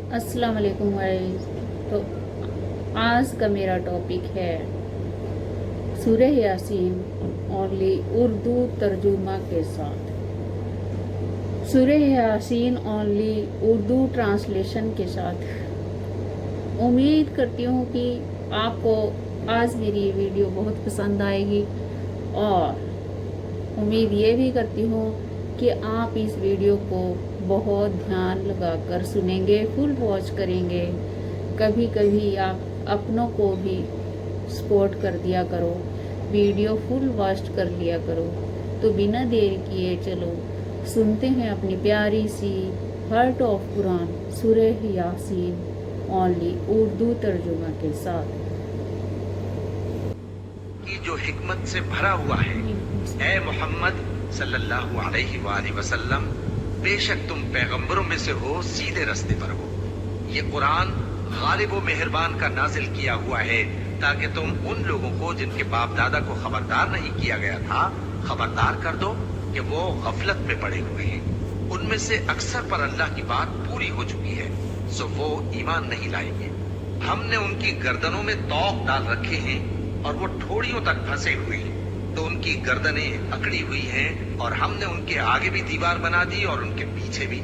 अस्सलाम वालेकुम गाइस। तो आज का मेरा टॉपिक है सूरह यासीन ओनली उर्दू तर्जुमा के साथ। सूरह यासीन ओनली उर्दू ट्रांसलेशन के साथ। उम्मीद करती हूँ कि आपको आज मेरी ये वीडियो बहुत पसंद आएगी और उम्मीद ये भी करती हूँ कि आप इस वीडियो को बहुत ध्यान लगाकर सुनेंगे, फुल वॉच करेंगे। कभी कभी आप अपनों को भी सपोर्ट कर दिया करो, वीडियो फुल वॉच कर लिया करो। तो बिना देर किए चलो सुनते हैं अपनी प्यारी सी हार्ट ऑफ कुरान सूरह यासीन ओनली उर्दू तर्जुमा के साथ। की जो हिकमत से भरा हुआ है, ए मोहम्मद सल्लल्लाहु अलैहि वसल्लम, बेशक तुम पैगंबरों में से हो, सीधे रास्ते पर हो। ये कुरान गालिब व मेहरबान का नाजिल किया हुआ है ताकि तुम उन लोगों को जिनके बाप दादा को खबरदार नहीं किया गया था खबरदार कर दो कि वो गफलत में पड़े हुए हैं। उनमें से अक्सर पर अल्लाह की बात पूरी हो चुकी है, सो वो ईमान नहीं लाएंगे। हमने उनकी गर्दनों में तौक डाल रखे हैं और वो ठोड़ियों तक फंसे हुए हैं, तो उनकी गर्दनें अकड़ी हुई हैं और हमने उनके आगे भी दीवार बना दी और उनके पीछे भी।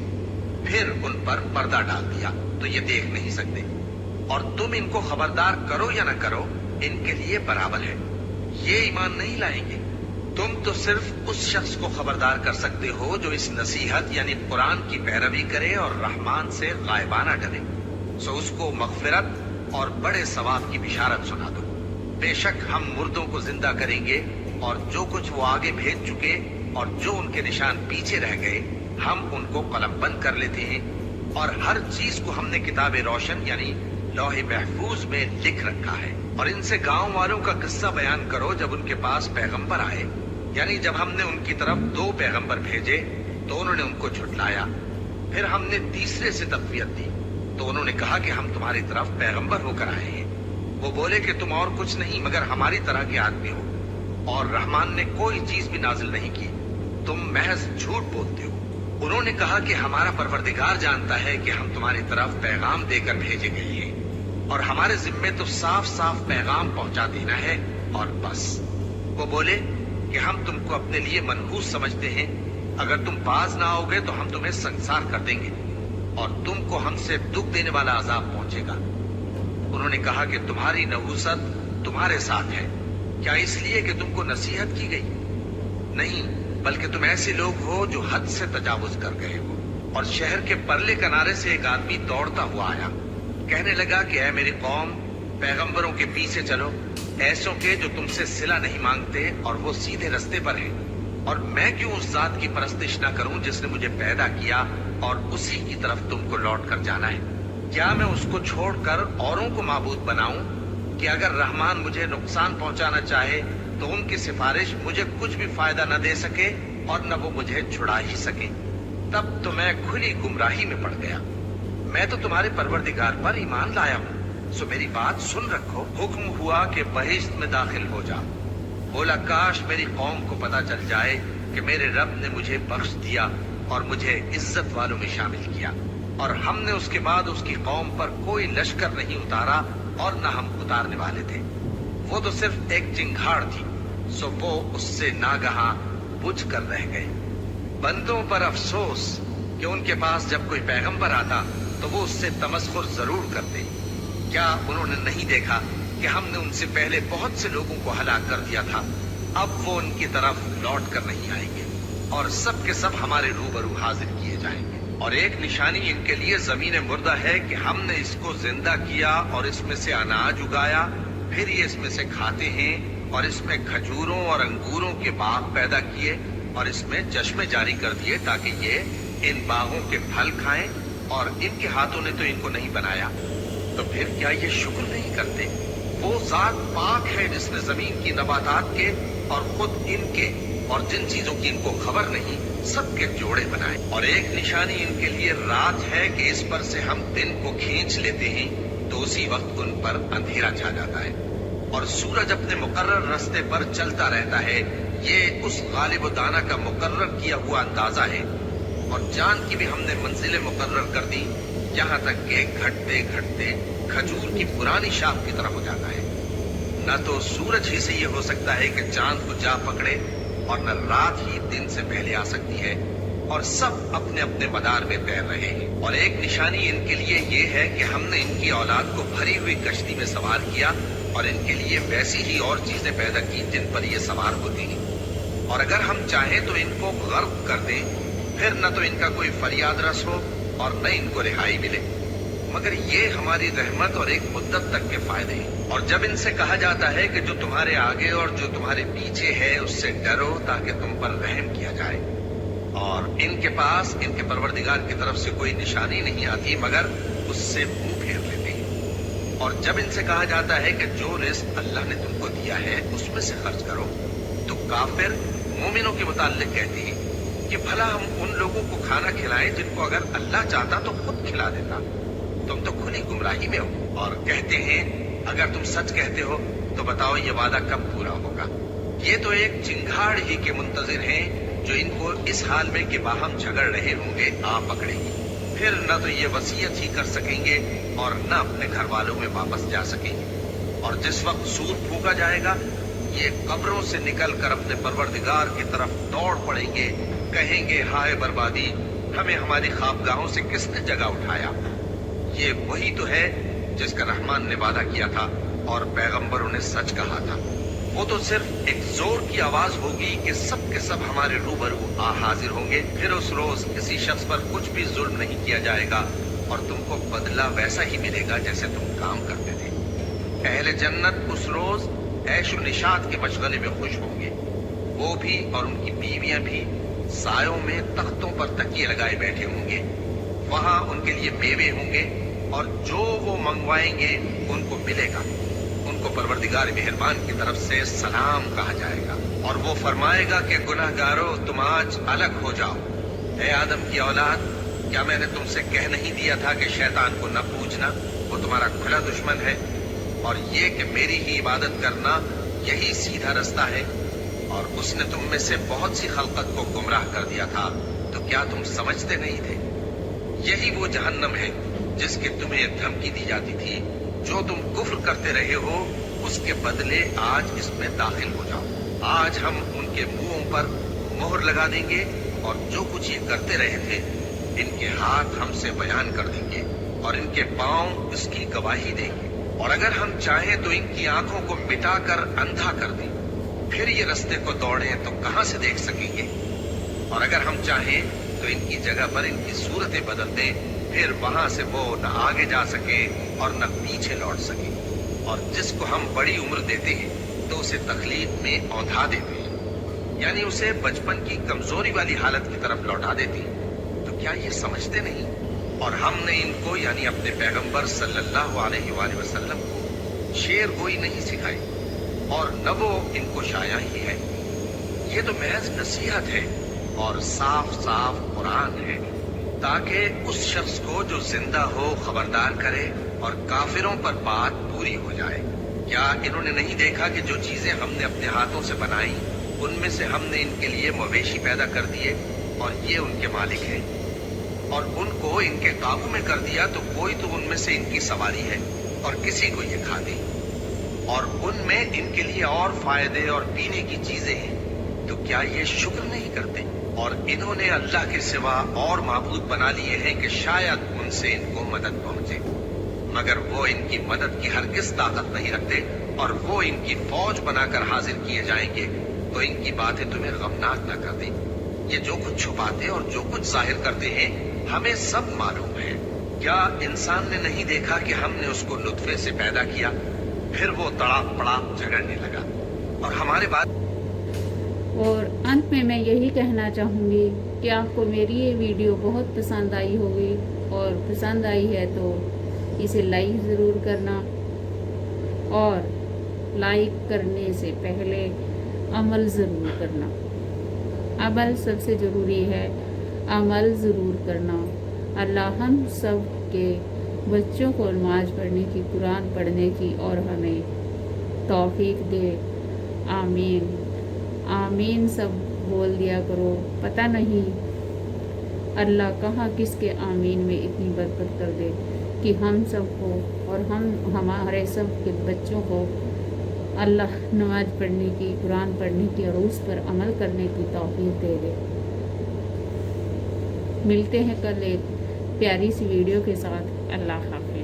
फिर उन पर पर्दा डाल दिया तो ये देख नहीं सकते। और तुम इनको खबरदार करो या न करो, इनके लिए बराबर है, ये ईमान नहीं लाएंगे। तुम तो सिर्फ उस शख्स को खबरदार कर सकते हो जो इस नसीहत यानी कुरान की पैरवी करे और रहमान से गायबाना डरे, सो उसको मगफिरत और बड़े सवाब की बिशारत सुना दो। बेशक हम मुर्दों को जिंदा करेंगे और जो कुछ वो आगे भेज चुके और जो उनके निशान पीछे रह गए हम उनको कलमबंद कर लेते हैं। और हर चीज को हमने किताब रोशन यानी लौह महफूज में लिख रखा है। और इनसे गांव वालों का किस्सा बयान करो जब उनके पास पैगंबर आए, यानी जब हमने उनकी तरफ 2 पैगंबर भेजे तो उन्होंने उनको झुठलाया। फिर हमने तीसरे से तकवीयत दी तो उन्होंने कहा कि हम तुम्हारी तरफ पैगंबर होकर आए हैं। वो बोले कि तुम और कुछ नहीं मगर हमारी तरह के आदमी हो और रहमान ने कोई चीज भी नाजिल नहीं की, तुम महज झूठ बोलते हो। उन्होंने कहा कि हमारा परवरदिगार जानता है कि हम तुम्हारी तरफ पैगाम देकर भेजे गए हैं और हमारे जिम्मे तो साफ साफ पैगाम पहुंचा देना है और बस। वो बोले कि हम तुमको अपने लिए मनहूस समझते हैं, अगर तुम बाज ना आओगे तो हम तुम्हें संसार कर देंगे और तुमको हमसे दुख देने वाला अजाब पहुंचेगा। उन्होंने कहा कि तुम्हारी नहूसत तुम्हारे साथ है, क्या इसलिए कि तुमको नसीहत की गई? नहीं, बल्कि तुम ऐसे लोग हो जो हद से तजावुज कर गए हो। और शहर के परले किनारे से एक आदमी दौड़ता हुआ आया, कहने लगा कि ऐ मेरी कौम, पैगंबरों के पीछे चलो, ऐसों के जो तुमसे सिला नहीं मांगते और वो सीधे रास्ते पर हैं। और मैं क्यों उस जात की परस्तिश ना करूं जिसने मुझे पैदा किया और उसी की तरफ तुमको लौट कर जाना है? क्या मैं उसको छोड़कर औरों को माबूद बनाऊं कि अगर रहमान मुझे नुकसान पहुंचाना चाहे तो उनकी सिफारिश मुझे कुछ भी फायदा न दे सके और न वो मुझे छुड़ा ही सके? तब तो मैं खुली गुमराही में पड़ गया। मैं तो तुम्हारे परवरदिगार पर ईमान लाया हूँ, सो मेरी बात सुन रखो। हुक्म हुआ कि बहिश्त में दाखिल हो जा। बोला काश मेरी कौम को पता चल जाए कि मेरे रब ने मुझे बख्श दिया और मुझे इज्जत वालों में शामिल किया और हमने उसके बाद उसकी कौम पर कोई लश्कर नहीं उतारा और न हम उतारने वाले थे। वो तो सिर्फ एक चिंगाड़ थी, सो वो उससे नागहां बुझ कर रह गए। बंदों पर अफसोस कि उनके पास जब कोई पैगंबर आता तो वो उससे तमस्खुर जरूर करते। क्या उन्होंने नहीं देखा कि हमने उनसे पहले बहुत से लोगों को हलाक कर दिया था? अब वो उनकी तरफ लौट कर नहीं आएंगे और सब के सब हमारे रूबरू हाजिर किए जाएंगे। और एक निशानी इनके लिए जमीन मुर्दा है कि हमने इसको जिंदा किया और इसमें से अनाज उगाया, फिर ये इसमें से खाते हैं और इसमें खजूरों और अंगूरों के बाग पैदा किए और इसमें चश्मे जारी कर दिए ताकि ये इन बागों के फल खाएं, और इनके हाथों ने तो इनको नहीं बनाया, तो फिर क्या ये शुक्र नहीं करते? वो जात पाक है जिसने जमीन की नबातात के और खुद इनके और जिन चीजों की इनको खबर नहीं सबके जोड़े बनाए। और एक निशानी इनके लिए रात है कि इस पर से हम दिन को खींच लेते हैं तो उसी वक्त उन पर अंधेरा छा जाता है और सूरज अपने मुकर्रर रास्ते पर चलता रहता है। ये उस गालिब दाना का मुकर्रर किया हुआ अंदाजा है। और जान की भी हमने मंजिलें मुकर्रर कर दी यहाँ तक कि घटते घटते खजूर की पुरानी शाख की तरह हो जाता है। न तो सूरज ही से ये हो सकता है कि चांद को जा पकड़े, और न रात ही दिन से पहले आ सकती है, और सब अपने अपने मदार में तैर रहे हैं। और एक निशानी इनके लिए ये है कि हमने इनकी औलाद को भरी हुई कश्ती में सवार किया, और इनके लिए वैसी ही और चीजें पैदा की जिन पर ये सवार होती हैं। और अगर हम चाहें तो इनको गर्क कर दें, फिर न तो इनका कोई फरियाद रस हो और न इनको रिहाई मिले, मगर ये हमारी रहमत और एक मुद्दत तक के फायदे हैं। और जब इनसे कहा जाता है कि जो तुम्हारे आगे और जो तुम्हारे पीछे है उससे डरो ताकि तुम पर रहम किया जाए, और इनके पास इनके परवरदिगार की तरफ से कोई निशानी नहीं आती मगर उससे मुंह फेर लेते हैं। और जब इनसे कहा जाता है कि जो रिस्क अल्लाह ने तुमको दिया है उसमें से खर्च करो, तो काफिर मोमिनों के मुताल्लिक कहते हैं कि भला हम उन लोगों को खाना खिलाएं जिनको अगर अल्लाह चाहता तो खुद खिला देता, तुम तो खुली गुमराही में हो। और कहते हैं अगर तुम सच कहते हो तो बताओ ये वादा कब पूरा होगा। ये तो एक चिंगाड़ ही के मुंतजिर हैं जो इनको इस हाल में कि बाहम झगड़ रहे होंगे आ पकड़ेगी। फिर न तो ये वसीयत ही कर सकेंगे और न अपने घर वालों में वापस जा सकेंगे। और जिस वक्त सूर फूका जाएगा ये कब्रों से निकलकर अपने परवरदिगार की तरफ दौड़ पड़ेंगे, कहेंगे हाय बर्बादी, हमें हमारी ख्वाबगाहों से किसने जगह उठाया। ये वही तो है जिसका रहमान ने वादा किया था और पैगंबरों ने सच कहा था। वो तो सिर्फ एक जोर की आवाज होगी कि सब के सब हमारे रूबरू आ हाजिर होंगे। फिर उस रोज किसी शख्स पर कुछ भी जुल्म नहीं किया जाएगा और तुमको बदला वैसा ही मिलेगा जैसे तुम काम करते थे। अहले जन्नत उस रोज ऐशो निशात के मशगले में खुश होंगे, वो भी और उनकी बीवियां भी सायों में तख्तों पर तकिए लगाए बैठे होंगे। वहां उनके लिए मेवे होंगे और जो वो मंगवाएंगे उनको मिलेगा। उनको परवरदिगार मेहरबान की तरफ से सलाम कहा जाएगा और वो फरमाएगा कि गुनाहगारों तुम आज अलग हो जाओ। ए आदम की औलाद, क्या मैंने तुमसे कह नहीं दिया था कि शैतान को न पूजना, वो तुम्हारा खुला दुश्मन है, और ये कि मेरी ही इबादत करना यही सीधा रास्ता है। और उसने तुम में से बहुत सी खलकत को गुमराह कर दिया था, तो क्या तुम समझते नहीं थे? यही वो जहन्नम है जिसके तुम्हें धमकी दी जाती थी। जो तुम कुफ्र करते रहे हो उसके बदले आज इसमें दाखिल हो जाओ। आज हम उनके मुंहों पर मोहर लगा देंगे और जो कुछ ये करते रहे थे इनके हाथ हमसे बयान कर देंगे और इनके पांव इसकी गवाही देंगे। और अगर हम चाहें तो इनकी आंखों को मिटाकर अंधा कर दें, फिर ये रास्ते को दौड़ें तो कहां से देख सकेंगे। और अगर हम चाहें तो इनकी जगह पर इनकी सूरतें बदल दें, फिर वहां से वो न आगे जा सके और न पीछे लौट सके। और जिसको हम बड़ी उम्र देते हैं तो उसे तकलीफ में औंधा देते हैं, यानी उसे बचपन की कमजोरी वाली हालत की तरफ लौटा देते हैं। तो क्या ये समझते नहीं? और हमने इनको यानी अपने पैगंबर सल्लल्लाहु अलैहि वसल्लम को शेर गोई नहीं सिखाई और न वो इनको शाया ही है। ये तो महज नसीहत है और साफ साफ कुरान है, ताकि उस शख्स को जो जिंदा हो खबरदार करे और काफिरों पर बात पूरी हो जाए। क्या इन्होंने नहीं देखा कि जो चीजें हमने अपने हाथों से बनाई उनमें से हमने इनके लिए मवेशी पैदा कर दिए और ये उनके मालिक हैं, और उनको इनके काबू में कर दिया तो कोई तो उनमें से इनकी सवारी है और किसी को ये खा दे, और उनमें इनके लिए और फायदे और पीने की चीजें हैं। तो क्या ये शुक्र नहीं करते? और इन्होंने अल्लाह के सिवा और माबूद बना लिए हैं कि शायद उनसे इनको मदद पहुंचे, मगर वो इनकी मदद की हरगिज ताकत नहीं रखते और वो इनकी फौज बनाकर हाजिर किए जाएंगे। तो इनकी बातें तुम्हें गमनाक न कर दें। ये जो कुछ छुपाते और जो कुछ जाहिर करते हैं हमें सब मालूम है। क्या इंसान ने नहीं देखा कि हमने उसको लुत्फे से पैदा किया, फिर वो तड़ाक पड़ाक झगड़ने लगा और हमारे बाद। और अंत में मैं यही कहना चाहूँगी कि आपको मेरी ये वीडियो बहुत पसंद आई होगी, और पसंद आई है तो इसे लाइक ज़रूर करना, और लाइक करने से पहले अमल ज़रूर करना। अमल सबसे ज़रूरी है, अमल ज़रूर करना। अल्लाह हम सब के बच्चों को नमाज पढ़ने की, कुरान पढ़ने की और हमें तौफीक दे। आमीन आमीन सब बोल दिया करो। पता नहीं اللہ کہاں کس کے آمین میں اتنی برکت کر دے کہ ہم سب کو اور ہمارے سب کے بچوں کو اللہ نماز پڑھنے کی، قرآن پڑھنے کی اور اس پر عمل کرنے کی توفیق دے دے۔ ملتے ہیں کل ایک پیاری سی ویڈیو کے ساتھ۔ اللہ حافظ۔